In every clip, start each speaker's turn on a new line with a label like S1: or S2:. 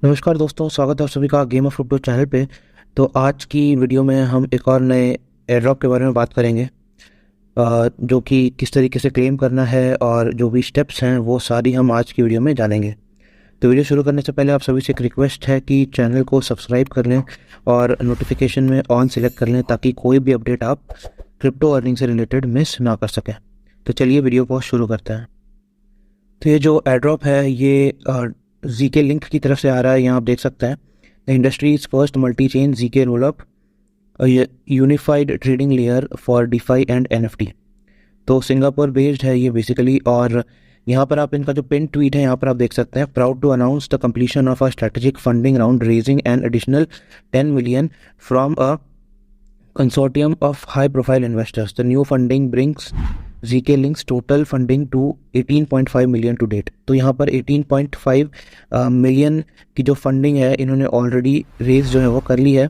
S1: नमस्कार दोस्तों, स्वागत है आप सभी का गेम ऑफ क्रिप्टो चैनल पे। तो आज की वीडियो में हम एक और नए एयर ड्रॉप के बारे में बात करेंगे, जो कि किस तरीके से क्लेम करना है और जो भी स्टेप्स हैं वो सारी हम आज की वीडियो में जानेंगे। तो वीडियो शुरू करने से पहले आप सभी से एक रिक्वेस्ट है कि चैनल को सब्सक्राइब कर लें और नोटिफिकेशन में ऑन सेलेक्ट कर लें ताकि कोई भी अपडेट आप क्रिप्टो अर्निंग से रिलेटेड मिस ना कर सकें। तो चलिए वीडियो को शुरू करते हैं। तो ये जो एयर ड्रॉप है ये जीके लिंक की तरफ से आ रहा है। यहाँ आप देख सकते हैं, the industries first multi chain ZK rollup unified trading layer for DeFi and NFT. तो सिंगापुर बेस्ड है ये बेसिकली। और यहाँ पर आप इनका जो पिन ट्वीट है यहाँ पर आप देख सकते हैं, proud to announce the completion of a strategic funding round raising an additional 10 million from a consortium of high-profile investors. The new funding brings ZK Link's total funding to 18.5 million to date. तो यहाँ पर 18.5 million की जो funding है इन्होंने already raise जो है वो कर ली है।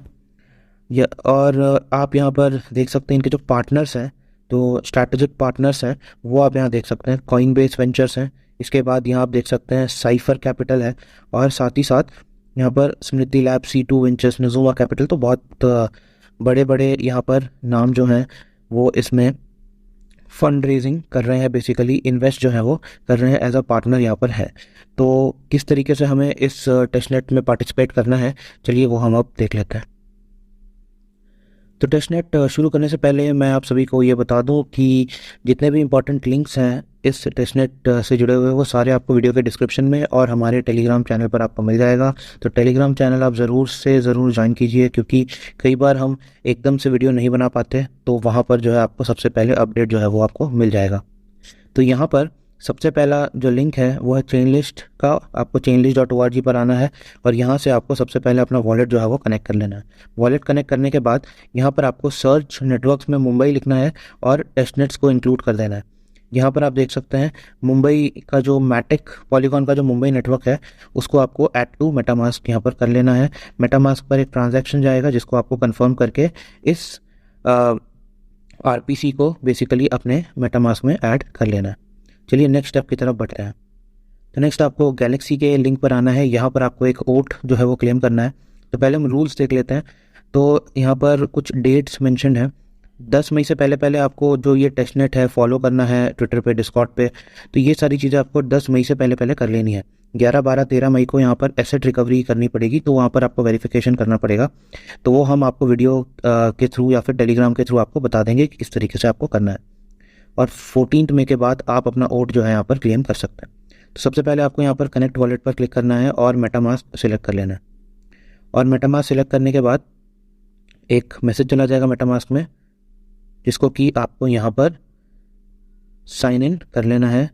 S1: और आप यहाँ पर देख सकते हैं इनके जो पार्टनर्स हैं, तो स्ट्रैटेजिक पार्टनर्स हैं वो आप यहाँ देख सकते हैं, कॉइनबेस वेंचर्स हैं। इसके बाद यहाँ आप देख सकते हैं साइफर कैपिटल है, और साथ ही साथ यहाँ पर स्मृति लैब, C2 वेंचर्स, नजूमा कैपिटल। तो बहुत बड़े बड़े यहाँ पर नाम जो हैं वो इसमें फंड रेजिंग कर रहे हैं, बेसिकली इन्वेस्ट जो है वो कर रहे हैं, एज अ पार्टनर यहाँ पर है। तो किस तरीके से हमें इस टेस्टनेट में पार्टिसिपेट करना है, चलिए वो हम अब देख लेते हैं। तो टेस्टनेट शुरू करने से पहले मैं आप सभी को ये बता दूं कि जितने भी इंपॉर्टेंट लिंक्स हैं इस टेस्टनेट से जुड़े हुए वो सारे आपको वीडियो के डिस्क्रिप्शन में और हमारे टेलीग्राम चैनल पर आपको मिल जाएगा। तो टेलीग्राम चैनल आप ज़रूर से ज़रूर ज्वाइन कीजिए, क्योंकि कई बार हम एकदम से वीडियो नहीं बना पाते, तो वहाँ पर जो है आपको सबसे पहले अपडेट जो है वो आपको मिल जाएगा। तो यहाँ पर सबसे पहला जो लिंक है वो है चेन लिस्ट का। आपको chainlist.org पर आना है और यहाँ से आपको सबसे पहले अपना वॉलेट जो है वो कनेक्ट कर लेना है। वॉलेट कनेक्ट करने के बाद यहाँ पर आपको सर्च नेटवर्क्स में मुंबई लिखना है और टेस्टनेट्स को इंक्लूड कर देना है। यहाँ पर आप देख सकते हैं मुंबई का जो मैटिक पॉलीगॉन का जो मुंबई नेटवर्क है उसको आपको ऐड टू मेटामास्क यहाँ पर कर लेना है। मेटामास्क पर एक ट्रांजैक्शन जाएगा जिसको आपको कंफर्म करके इस आरपीसी को बेसिकली अपने मेटामास्क में ऐड कर लेना है। चलिए नेक्स्ट स्टेप की तरफ बढ़ते हैं। तो नेक्स्ट आपको गैलेक्सी के लिंक पर आना है। यहाँ पर आपको एक ओट जो है वो क्लेम करना है। तो पहले हम रूल्स देख लेते हैं। तो यहाँ पर कुछ डेट्स मेंशन्ड है। 10 मई से पहले पहले आपको जो ये टेस्टनेट है फॉलो करना है ट्विटर पे, डिस्कॉर्ड पे। तो ये सारी चीज़ें आपको 10 मई से पहले पहले कर लेनी है। 11, 12, 13 मई को यहाँ पर एसेट रिकवरी करनी पड़ेगी, तो वहाँ पर आपको वेरिफिकेशन करना पड़ेगा। तो वो हम आपको वीडियो के थ्रू या फिर टेलीग्राम के थ्रू आपको बता देंगे कि किस तरीके से आपको करना है। और 14 मई के बाद आप अपना ओट जो है यहाँ पर क्लेम कर सकते हैं। तो सबसे पहले आपको यहाँ पर कनेक्ट वॉलेट पर क्लिक करना है और मेटामास्क सिलेक्ट कर लेना है। और मेटामास्क सिलेक्ट करने के बाद एक मैसेज चला जाएगा मेटामास्क में, जिसको कि आपको यहाँ पर साइन इन कर लेना है।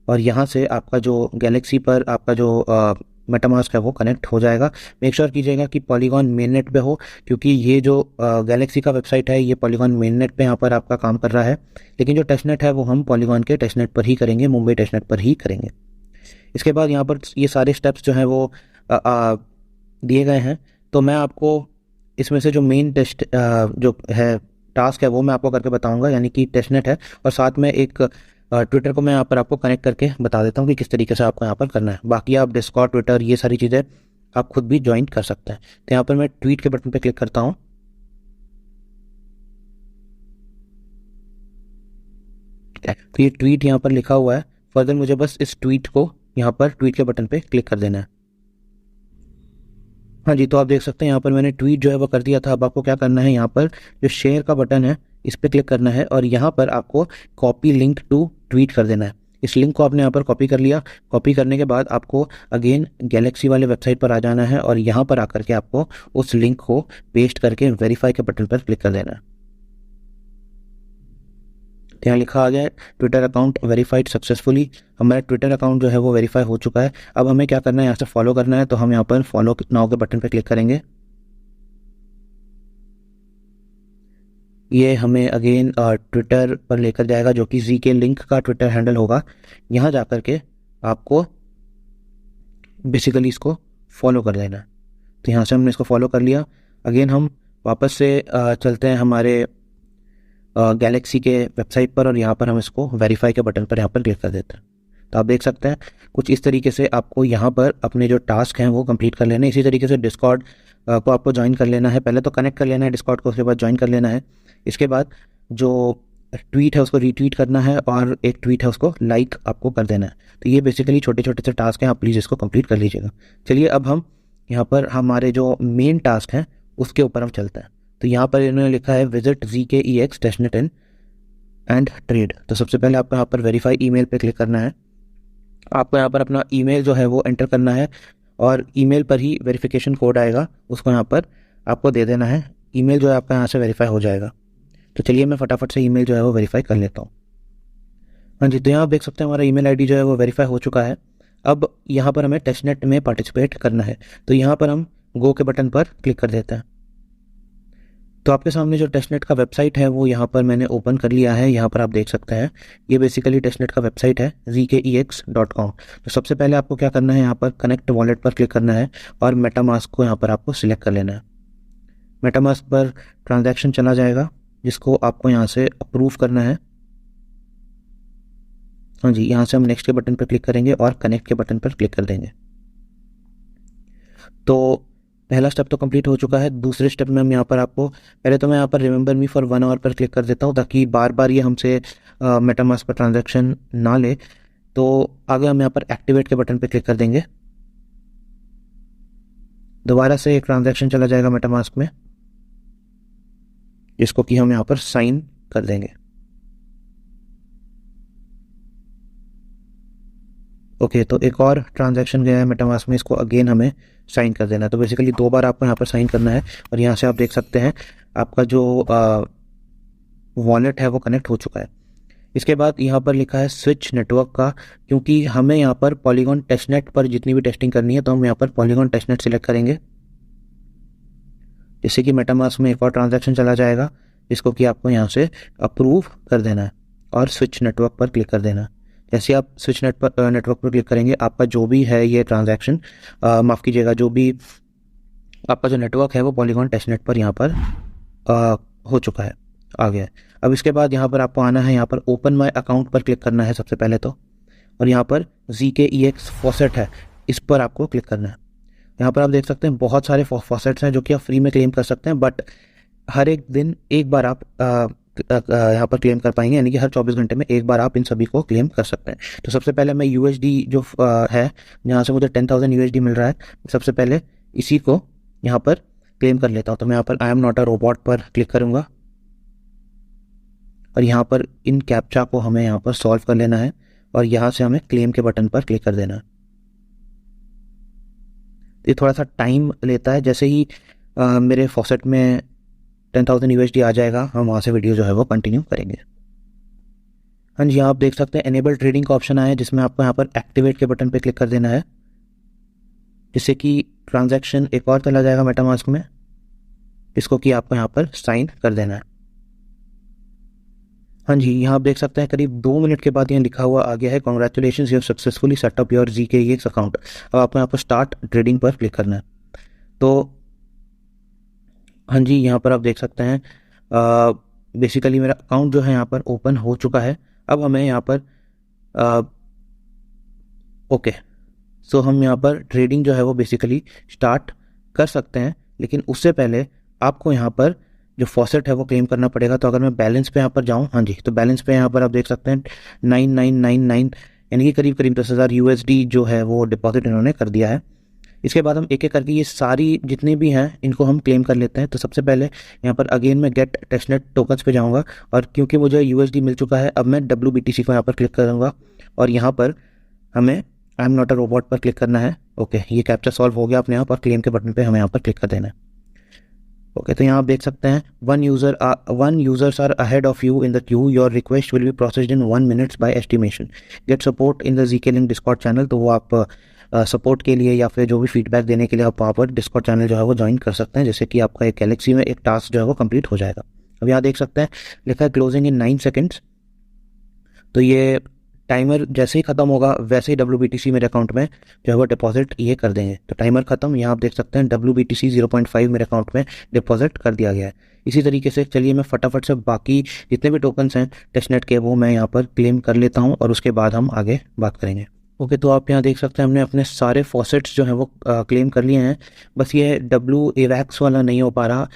S1: और यहाँ से आपका जो गैलेक्सी पर आपका जो मेटामास्क है वो कनेक्ट हो जाएगा। मेक श्योर कीजिएगा कि पॉलीगॉन मेननेट पे हो, क्योंकि ये जो गैलेक्सी का वेबसाइट है ये पॉलीगॉन मेननेट पे यहाँ पर आपका काम कर रहा है, लेकिन जो टेस्टनेट है वो हम पॉलीगॉन के टेस्टनेट पर ही करेंगे, मुंबई टेस्टनेट पर ही करेंगे। इसके बाद यहाँ पर ये सारे स्टेप्स जो हैं वो दिए गए हैं। तो मैं आपको इसमें से जो मेन टेस्ट जो है टास्क है वो मैं आपको करके बताऊंगा, यानी कि टेस्टनेट है, और साथ में एक ट्विटर को मैं यहाँ पर आपको कनेक्ट करके बता देता हूँ कि किस तरीके से आपको यहाँ पर करना है। बाकी आप डिस्कॉर्ड, ट्विटर, ये सारी चीज़ें आप खुद भी ज्वाइन कर सकते हैं। तो यहाँ पर मैं ट्वीट के बटन पर क्लिक करता हूँ। तो ये ट्वीट यहाँ पर लिखा हुआ है। फर्दर मुझे बस इस ट्वीट को यहाँ पर ट्वीट के बटन पे क्लिक कर देना है। हाँ जी, तो आप देख सकते हैं यहाँ पर मैंने ट्वीट जो है वो कर दिया था। अब आपको क्या करना है, यहाँ पर जो शेयर का बटन है इस पर क्लिक करना है और यहाँ पर आपको कॉपी लिंक टू ट्वीट कर देना है। इस लिंक को आपने यहाँ पर कॉपी कर लिया। कॉपी करने के बाद आपको अगेन गैलेक्सी वाले वेबसाइट पर आ जाना है और यहाँ पर आकर के आपको उस लिंक को पेस्ट करके वेरीफाई के बटन पर क्लिक कर देना है। यहाँ लिखा आ गया है ट्विटर अकाउंट वेरीफाइड सक्सेसफुली। हमारा ट्विटर अकाउंट जो है वो वेरीफाई हो चुका है। अब हमें क्या करना है, यहाँ से फॉलो करना है। तो हम यहाँ पर फॉलो नाउ के बटन पर क्लिक करेंगे। ये हमें अगेन ट्विटर पर लेकर जाएगा, जो कि जीके लिंक का ट्विटर हैंडल होगा। यहाँ जाकर के आपको बेसिकली इसको फॉलो कर लेना है। तो यहाँ से हमने इसको फॉलो कर लिया। अगेन हम वापस से चलते हैं हमारे गैलेक्सी के वेबसाइट पर और यहाँ पर हम इसको वेरीफाई के बटन पर यहाँ पर क्लिक कर देते हैं। तो आप देख सकते हैं कुछ इस तरीके से आपको यहाँ पर अपने जो टास्क हैं वो कंप्लीट कर लेने हैं। इसी तरीके से डिस्कॉर्ड को आपको ज्वाइन कर लेना है, पहले तो कनेक्ट कर लेना है डिस्कॉर्ड को, उसके बाद ज्वाइन कर लेना है। इसके बाद जो ट्वीट है उसको रीट्वीट करना है और एक ट्वीट है उसको लाइक आपको कर देना है। तो ये बेसिकली छोटे छोटे से टास्क हैं, आप प्लीज़ इसको कंप्लीट कर लीजिएगा। चलिए अब हम यहाँ पर हमारे जो मेन टास्क हैं उसके ऊपर हम चलते हैं। तो यहाँ पर इन्होंने लिखा है visit ZKEX testnet and trade. तो सबसे पहले आपको यहाँ पर वेरीफाई ईमेल पे क्लिक करना है। आपको यहाँ पर अपना ईमेल जो है वो एंटर करना है और ईमेल पर ही वेरिफिकेशन कोड आएगा, उसको यहाँ पर आपको दे देना है। ईमेल जो है आपका यहाँ से वेरीफाई हो जाएगा। तो चलिए मैं फटाफट से ईमेल जो है वो वेरीफाई कर लेता हूँ। हाँ जी, तो यहाँ आप देख सकते हैं हमारा ईमेल आईडी जो है वो वेरीफाई हो चुका है। अब यहाँ पर हमें टेस्टनेट में पार्टिसिपेट करना है, तो यहाँ पर हम गो के बटन पर क्लिक कर देते हैं। तो आपके सामने जो टेस्टनेट का वेबसाइट है वो यहाँ पर मैंने ओपन कर लिया है। यहाँ पर आप देख सकते हैं ये बेसिकली टेस्टनेट का वेबसाइट है zkex.com। तो सबसे पहले आपको क्या करना है, यहाँ पर कनेक्ट वॉलेट पर क्लिक करना है और मेटामास्क को यहाँ पर आपको सिलेक्ट कर लेना है। मेटामास्क पर ट्रांजैक्शन चला जाएगा जिसको आपको यहाँ से अप्रूव करना है। हाँ जी, यहाँ से हम नेक्स्ट के बटन पर क्लिक करेंगे और कनेक्ट के बटन पर क्लिक कर देंगे। तो पहला स्टेप तो कंप्लीट हो चुका है। दूसरे स्टेप में हम यहाँ पर आपको पहले तो मैं यहाँ पर रिमेंबर मी फॉर 1 आवर पर क्लिक कर देता हूँ ताकि बार बार ये हमसे मेटामास्क पर ट्रांजैक्शन ना ले। तो आगे हम यहाँ पर एक्टिवेट के बटन पर क्लिक कर देंगे। दोबारा से एक ट्रांजैक्शन चला जाएगा मेटामास्क में जिसको कि हम यहाँ पर साइन कर देंगे। ओके, तो एक और ट्रांजैक्शन गया है मेटामास्क में, इसको अगेन हमें साइन कर देना है। तो बेसिकली 2 बार आपको यहाँ पर साइन करना है और यहाँ से आप देख सकते हैं आपका जो वॉलेट है वो कनेक्ट हो चुका है। इसके बाद यहाँ पर लिखा है स्विच नेटवर्क का, क्योंकि हमें यहाँ पर पॉलीगॉन टेस्टनेट पर जितनी भी टेस्टिंग करनी है तो हम यहाँ पर पॉलीगॉन टेस्टनेट सिलेक्ट करेंगे, जिससे कि मेटामास्क में एक और ट्रांजैक्शन चला जाएगा जिसको कि आपको यहाँ से अप्रूव कर देना है और स्विच नेटवर्क पर क्लिक कर देना है। जैसे आप स्विच नेटवर्क पर क्लिक करेंगे आपका जो भी है ये ट्रांजैक्शन माफ़ कीजिएगा, जो भी आपका जो नेटवर्क है वो पॉलीगॉन टेस्टनेट पर यहाँ पर हो चुका है, आ गया है। अब इसके बाद यहाँ पर आपको आना है, यहाँ पर ओपन माय अकाउंट पर क्लिक करना है सबसे पहले तो, और यहाँ पर ZKEX फॉसेट है इस पर आपको क्लिक करना है। यहाँ पर आप देख सकते हैं बहुत सारे फॉसेट्स हैं जो कि आप फ्री में क्लेम कर सकते हैं, बट हर एक दिन एक बार आप यहाँ पर क्लेम कर पाएंगे, यानी कि हर 24 घंटे में एक बार आप इन सभी को क्लेम कर सकते हैं। तो सबसे पहले मैं USD जो है जहाँ से मुझे 10,000 USD मिल रहा है, सबसे पहले इसी को यहाँ पर क्लेम कर लेता हूँ। तो मैं यहाँ पर I am not a robot पर क्लिक करूँगा और यहाँ पर इन कैप्चा को हमें यहाँ पर सॉल्व कर लेना है और यहाँ से हमें क्लेम के बटन पर क्लिक कर देना है। ये थोड़ा सा टाइम लेता है, जैसे ही मेरे फॉसेट में 10,000 USD आ जाएगा हम वहाँ से वीडियो जो है वो कंटिन्यू करेंगे। हाँ जी, आप देख सकते हैं एनेबल ट्रेडिंग का ऑप्शन आया है जिसमें आपको यहाँ पर एक्टिवेट के बटन पे क्लिक कर देना है, जिससे कि ट्रांजैक्शन एक और चला जाएगा मेटामास्क में, इसको कि आपको यहाँ पर साइन कर देना है। हाँ जी, यहाँ आप देख सकते हैं करीब 2 मिनट के बाद यहाँ लिखा हुआ आ गया है congratulations you have successfully set up your ZKEX account. अब आपको यहाँ पर स्टार्ट ट्रेडिंग पर क्लिक करना है। तो हाँ जी, यहाँ पर आप देख सकते हैं बेसिकली मेरा अकाउंट जो है यहाँ पर ओपन हो चुका है। अब हमें यहाँ पर ओके, सो हम यहाँ पर ट्रेडिंग जो है वो बेसिकली स्टार्ट कर सकते हैं, लेकिन उससे पहले आपको यहाँ पर जो फॉसेट है वो क्लेम करना पड़ेगा। तो अगर मैं बैलेंस पे यहाँ पर जाऊँ, हाँ जी, तो बैलेंस पे यहाँ पर आप देख सकते हैं 9999 यानी कि करीब करीब 10,000 USD जो है वो डिपॉजिट इन्होंने कर दिया है। इसके बाद हम एक एक करके ये सारी जितने भी हैं इनको हम क्लेम कर लेते हैं। तो सबसे पहले यहाँ पर अगेन मैं गेट टेस्टनेट टोकन्स पे जाऊँगा और क्योंकि मुझे USD मिल चुका है अब मैं WBTC को यहाँ पर क्लिक करूँगा और यहाँ पर हमें I am not a robot पर क्लिक करना है। ओके, ये कैप्चा सॉल्व हो गया अपने आप और क्लेम के बटन पे हमें यहाँ पर क्लिक कर देना है। ओके, तो यहाँ आप देख सकते हैं one users are ahead of you in the queue, your request will be processed in 1 minutes by estimation, get support in the ZK link Discord channel. तो वो आप सपोर्ट के लिए या फिर जो भी फीडबैक देने के लिए आप वहाँ पर डिस्कॉर्ड चैनल जो है वो ज्वाइन कर सकते हैं, जैसे कि आपका एक गैलेक्सी में एक टास्क जो है वो कंप्लीट हो जाएगा। अब यहाँ देख सकते हैं लिखा है क्लोजिंग इन 9 सेकेंड्स। तो ये टाइमर जैसे ही ख़त्म होगा वैसे ही WBTC मेरे अकाउंट में जो है वो डिपॉजिट ये कर देंगे। तो टाइमर ख़त्म, यहाँ आप देख सकते हैं WBTC 0.5 मेरे अकाउंट में डिपॉजिट कर दिया गया है। इसी तरीके से चलिए मैं फटाफट से बाकी जितने भी टोकन्स हैं टेस्टनेट के वो मैं यहाँ पर क्लेम कर लेता हूँ और उसके बाद हम आगे बात करेंगे। ओके, तो आप यहाँ देख सकते हैं हमने अपने सारे फॉसेट्स जो हैं वो क्लेम कर लिए हैं। बस ये AVAX वाला नहीं हो पा रहा,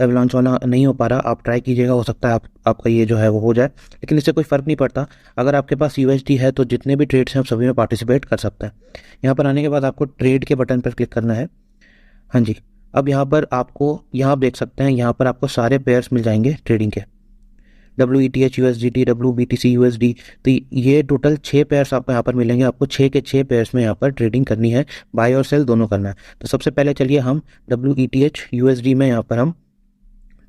S1: एवलांच वाला नहीं हो पा रहा। आप ट्राई कीजिएगा, हो सकता है आपका ये जो है वो हो जाए, लेकिन इससे कोई फ़र्क नहीं पड़ता। अगर आपके पास USD है तो जितने भी ट्रेड्स हैं आप सभी में पार्टिसिपेट कर सकते हैं। यहाँ पर आने के बाद आपको ट्रेड के बटन पर क्लिक करना है। हाँ जी, अब यहाँ पर आपको यहाँ देख सकते हैं, यहाँ पर आपको सारे पेयर्स मिल जाएंगे ट्रेडिंग के, WETH USDT, WBTC USD। तो ये टोटल 6 पेयर्स आपको यहाँ पर मिलेंगे। आपको 6 के 6 पेयर्स में यहाँ पर ट्रेडिंग करनी है, बाय और सेल दोनों करना है। तो सबसे पहले चलिए हम WETH USD में यहाँ पर हम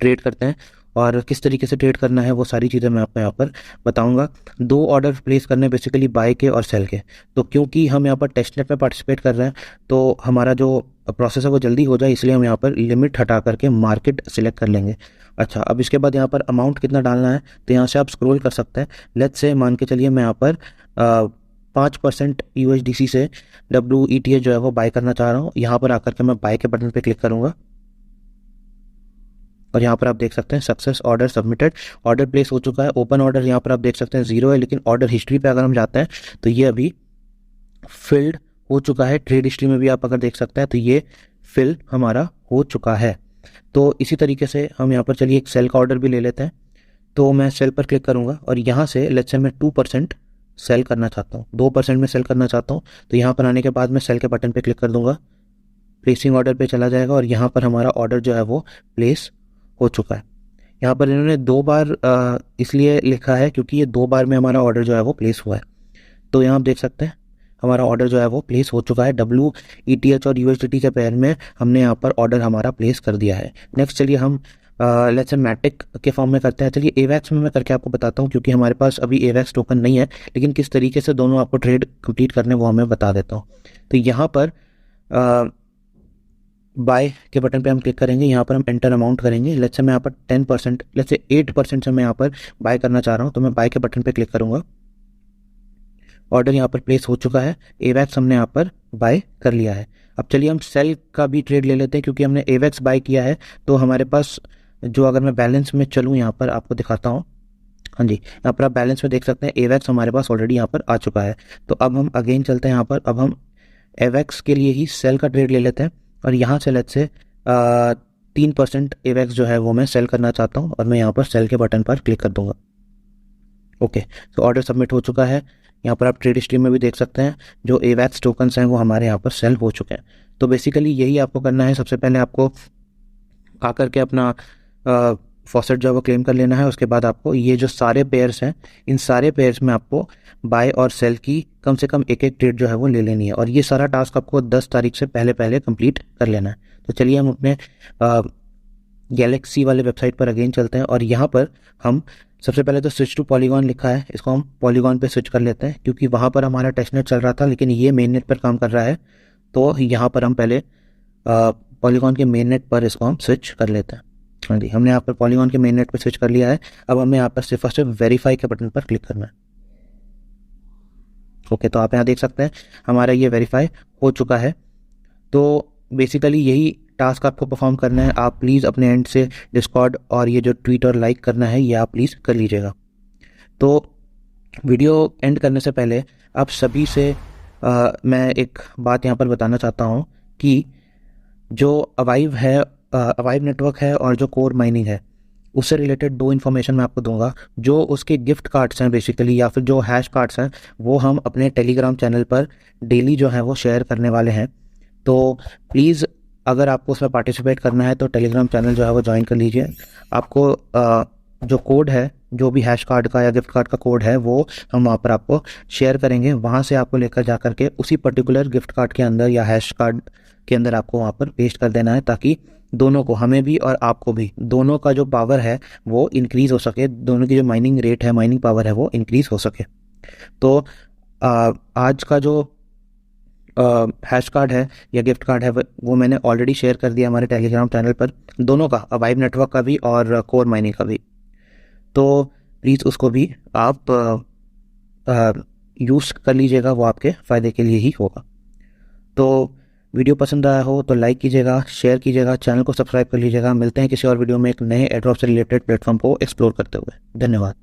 S1: ट्रेड करते हैं, और किस तरीके से ट्रेड करना है वो सारी चीज़ें मैं आपको यहाँ पर बताऊंगा। 2 ऑर्डर प्लेस करने बेसिकली बाय के और सेल के। तो क्योंकि हम यहाँ पर टेस्टनेट में पार्टिसिपेट कर रहे हैं तो हमारा जो प्रोसेस है वो जल्दी हो जाए, इसलिए हम यहाँ पर लिमिट हटा करके मार्केट सिलेक्ट कर लेंगे। अच्छा, अब इसके बाद यहाँ पर अमाउंट कितना डालना है तो यहाँ से आप स्क्रॉल कर सकते हैं। लेट्स से मान के चलिए मैं यहाँ पर 5% USDC से WETH जो है वो बाय करना चाह रहा हूँ। यहाँ पर आकर के मैं बाय के बटन पर क्लिक करूँगा और यहाँ पर आप देख सकते हैं success order submitted, order place हो चुका है। ओपन ऑर्डर यहाँ पर आप देख सकते हैं 0 है, लेकिन ऑर्डर हिस्ट्री पे अगर हम जाते हैं तो ये अभी फिल्ड हो चुका है। ट्रेड हिस्ट्री में भी आप अगर देख सकते हैं तो ये फिल हमारा हो चुका है। तो इसी तरीके से हम यहाँ पर चलिए एक सेल का ऑर्डर भी ले लेते हैं। तो मैं सेल पर क्लिक करूँगा और यहाँ से लेट्स से मैं 2% सेल करना चाहता हूँ, 2% में सेल करना चाहता हूँ। तो यहाँ पर आने के बाद मैं सेल के बटन पर क्लिक कर दूंगा, प्लेसिंग ऑर्डर पे चला जाएगा और यहाँ पर हमारा ऑर्डर जो है वो प्लेस हो चुका है। यहाँ पर इन्होंने 2 बार इसलिए लिखा है क्योंकि ये 2 बार में हमारा ऑर्डर जो है वो प्लेस हुआ है। तो यहाँ आप देख सकते हैं हमारा ऑर्डर जो है वो प्लेस हो चुका है। WETH और USDT के पेयर में हमने यहाँ पर ऑर्डर हमारा प्लेस कर दिया है। नेक्स्ट चलिए हम लेट्स से मैटिक के फॉर्म में करते हैं। चलिए AVAX में मैं करके आपको बताता हूँ, क्योंकि हमारे पास अभी AVAX टोकन नहीं है, लेकिन किस तरीके से दोनों आपको ट्रेड कंप्लीट करने वो हमें बता देता हूँ। तो यहाँ पर बाय के बटन पे हम क्लिक करेंगे, यहाँ पर हम एंटर अमाउंट करेंगे। लेट्स से मैं यहाँ पर 10%, लेट्स से 8% से मैं यहाँ पर बाय करना चाह रहा हूँ, तो मैं बाय के बटन पे क्लिक करूँगा। ऑर्डर यहाँ पर प्लेस हो चुका है, AVAX हमने यहाँ पर बाय कर लिया है। अब चलिए हम सेल का भी ट्रेड ले लेते हैं, क्योंकि हमने AVAX बाय किया है तो हमारे पास जो, अगर मैं बैलेंस में चलूँ यहाँ पर आपको दिखाता हूँ। हाँ जी, यहाँ पर आप बैलेंस में देख सकते हैं AVAX हमारे पास ऑलरेडी यहाँ पर आ चुका है। तो अब हम अगेन चलते हैं यहाँ पर, अब हम AVAX के लिए ही सेल का ट्रेड ले लेते हैं और यहाँ से लेट्स से 3% AVAX जो है वो मैं सेल करना चाहता हूँ और मैं यहाँ पर सेल के बटन पर क्लिक कर दूंगा। ओके, तो ऑर्डर सबमिट हो चुका है। यहाँ पर आप ट्रेड हिस्ट्री में भी देख सकते हैं जो AVAX टोकन्स हैं वो हमारे यहाँ पर सेल हो चुके हैं। तो बेसिकली यही आपको करना है। सबसे पहले आपको आकर के अपना फॉसेट जो है वो क्लेम कर लेना है। उसके बाद आपको ये जो सारे पेयर्स हैं, इन सारे पेयर्स में आपको बाय और सेल की कम से कम एक ट्रेड जो है वो ले लेनी है, और ये सारा टास्क आपको 10 तारीख से पहले कंप्लीट कर लेना है। तो चलिए हम अपने गैलेक्सी वाले वेबसाइट पर अगेन चलते हैं और यहाँ पर हम सबसे पहले तो स्विच टू पॉलीगॉन लिखा है, इसको हम पॉलीगॉन पे स्विच कर लेते हैं, क्योंकि वहाँ पर हमारा टेस्टनेट चल रहा था लेकिन ये मेन नेट पर काम कर रहा है। तो यहाँ पर हम पहले पॉलीगॉन के मेन नेट पर इसको हम स्विच कर लेते हैं। हाँ जी, हमने यहाँ पर पॉलीगॉन के मेन नेट पर स्विच कर लिया है। अब हमें यहाँ पर सिर्फ और सिर्फ वेरीफाई के बटन पर क्लिक करना है। ओके, तो आप यहाँ देख सकते हैं हमारा ये वेरीफाई हो चुका है। तो बेसिकली यही टास्क आपको परफॉर्म करना है। आप प्लीज़ अपने एंड से डिस्कॉर्ड और ये जो ट्वीट और लाइक करना है ये आप प्लीज़ कर लीजिएगा। तो वीडियो एंड करने से पहले आप सभी से मैं एक बात यहाँ पर बताना चाहता हूँ कि जो अवाइव है, अवाइव नेटवर्क है और जो कोर माइनिंग है, उससे रिलेटेड 2 इन्फॉर्मेशन मैं आपको दूंगा। जो उसके गिफ्ट कार्ड्स हैं बेसिकली, या फिर जो हैश कार्ड्स हैं, वो हम अपने टेलीग्राम चैनल पर डेली जो है वो शेयर करने वाले हैं। तो प्लीज़ अगर आपको उसमें पार्टिसिपेट करना है तो टेलीग्राम चैनल जो है वो ज्वाइन कर लीजिए। आपको जो कोड है, जो भी हैश कार्ड का या गिफ्ट कार्ड का कोड है, वो हम वहाँ पर आपको शेयर करेंगे। वहाँ से आपको लेकर जा करके उसी पर्टिकुलर गिफ्ट कार्ड के अंदर या हैश कार्ड के अंदर आपको वहाँ पर पेस्ट कर देना है, ताकि दोनों को, हमें भी और आपको भी, दोनों का जो पावर है वो इंक्रीज़ हो सके, दोनों की जो माइनिंग रेट है, माइनिंग पावर है वो इंक्रीज़ हो सके। तो आज का जो हैश कार्ड है या गिफ्ट कार्ड है वो मैंने ऑलरेडी शेयर कर दिया हमारे टेलीग्राम चैनल पर, दोनों का, अवाइव नेटवर्क का भी और कोर माइनिंग का भी। तो प्लीज़ उसको भी आप यूज़ कर लीजिएगा, वो आपके फ़ायदे के लिए ही होगा। तो वीडियो पसंद आया हो तो लाइक कीजिएगा, शेयर कीजिएगा, चैनल को सब्सक्राइब कर लीजिएगा। मिलते हैं किसी और वीडियो में एक नए एयरड्रॉप से रिलेटेड प्लेटफॉर्म को एक्सप्लोर करते हुए। धन्यवाद।